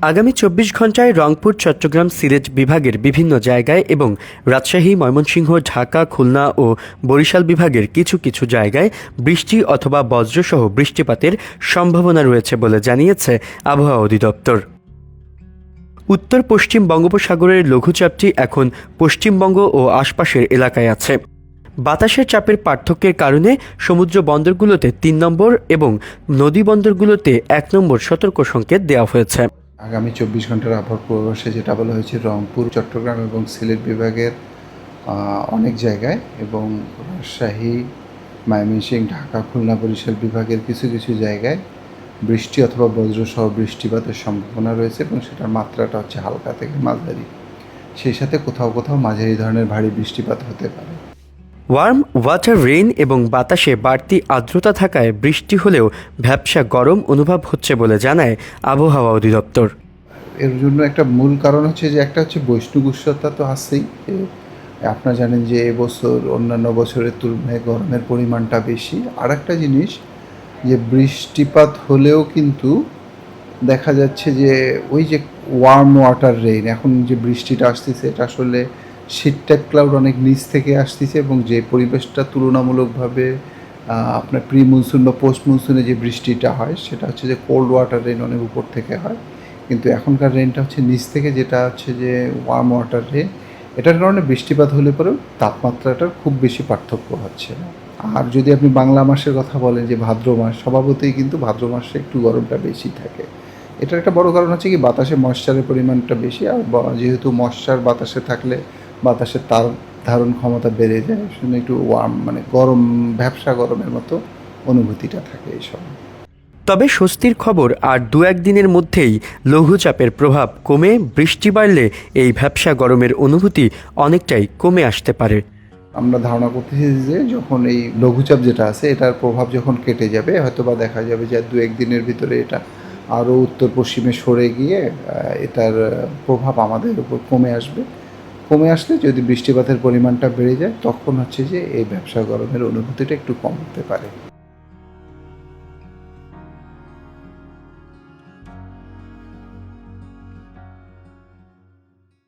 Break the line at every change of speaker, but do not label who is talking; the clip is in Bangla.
আগামী ২৪ ঘণ্টায় রংপুর, চট্টগ্রাম, সিলেট বিভাগের বিভিন্ন জায়গায় এবং রাজশাহী, ময়মনসিংহ, ঢাকা, খুলনা ও বরিশাল বিভাগের কিছু কিছু জায়গায় বৃষ্টি অথবা বজ্রসহ বৃষ্টিপাতের সম্ভাবনা রয়েছে বলে জানিয়েছে আবহাওয়া অধিদপ্তর। উত্তর পশ্চিম বঙ্গোপসাগরের লঘুচাপটি এখন পশ্চিমবঙ্গ ও আশপাশের এলাকায় আছে। বাতাসের চাপের পার্থক্যের কারণে সমুদ্র বন্দরগুলোতে ৩ নম্বর এবং নদী বন্দরগুলোতে ১ নম্বর সতর্ক সংকেত দেওয়া হয়েছে।
আগামী ২৪ ঘন্টার আবহাওয়ার পূর্বাভাসে যেটা বলা হয়েছে, রংপুর, চট্টগ্রাম এবং সিলেট বিভাগের অনেক জায়গায় এবং রাজশাহী, ময়মনসিংহ, ঢাকা, খুলনা, বরিশাল বিভাগের কিছু কিছু জায়গায় বৃষ্টি অথবা বজ্রসহ বৃষ্টিপাতের সম্ভাবনা রয়েছে এবং সেটার মাত্রাটা হচ্ছে হালকা থেকে মাঝারি। সেই সাথে কোথাও কোথাও মাঝারি ধরনের ভারী বৃষ্টিপাত হতে পারে।
ওয়ার্ম ওয়াটার রেইন এবং বাতাসে বাড়তি আর্দ্রতা থাকায় বৃষ্টি হলেও ভ্যাপসা গরম অনুভব হচ্ছে বলে জানায় আবহাওয়া অধিদপ্তর।
এর জন্য একটা মূল কারণ হচ্ছে যে একটা হচ্ছে বৈষ্ণব উষ্ণতা তো আছেই। আপনারা জানেন যে এবছর অন্যান্য বছরের তুলনায় গরমের পরিমাণটা বেশি। আর একটা জিনিস, যে বৃষ্টিপাত হলেও কিন্তু দেখা যাচ্ছে যে ওই যে ওয়ার্ম ওয়াটার রেইন, এখন যে বৃষ্টিটা আসতেছে এটা আসলে শীত টাইপ ক্লাউড অনেক নিচ থেকে আসতেছে এবং যে পরিবেশটা তুলনামূলকভাবে আপনার প্রি মনসুন বা পোস্ট মনসুনে যে বৃষ্টিটা হয় সেটা হচ্ছে যে কোল্ড ওয়াটার রেইন অনেক উপর থেকে হয়, কিন্তু এখনকার রেইনটা হচ্ছে নিচ থেকে, যেটা হচ্ছে যে ওয়ার্ম ওয়াটার রেইন। এটার কারণে বৃষ্টিপাত হলে পরেও তাপমাত্রাটার খুব বেশি পার্থক্য হচ্ছে না। আর যদি আপনি বাংলা মাসের কথা বলেন, যে ভাদ্র মাস, স্বভাবতই কিন্তু ভাদ্র মাসে একটু গরমটা বেশি থাকে। এটার একটা বড় কারণ হচ্ছে কি, বাতাসে ময়েশ্চারের পরিমাণটা বেশি, আর যেহেতু ময়েশ্চার বাতাসে থাকলে বাতাসের তার ধারণ ক্ষমতা বেড়ে যায়, সেজন্য একটু ওয়ার্ম মানে গরম, ভ্যাপসা গরমের মতো অনুভূতিটা থাকে এই সময়।
তবে স্বস্তির খবর, আর ২-১ দিনের মধ্যেই লঘুচাপের প্রভাব কমে বৃষ্টি বাড়লে এই ভ্যাপসা গরমের অনুভূতি অনেকটাই কমে আসতে পারে।
আমরা ধারণা করতেছি যে যখন এই লঘুচাপ যেটা আছে এটার প্রভাব যখন কেটে যাবে, হয়তো বা দেখা যাবে যে ২-১ দিনের ভিতরে এটা আরও উত্তর পশ্চিমে সরে গিয়ে এটার প্রভাব আমাদের উপর কমে আসবে। কমে আসলে যদি বৃষ্টিপাতের পরিমাণটা বেড়ে যায়, তখন হচ্ছে যে এই ভ্যাপসা গরমের অনুভূতিটা একটু কমতে পারে।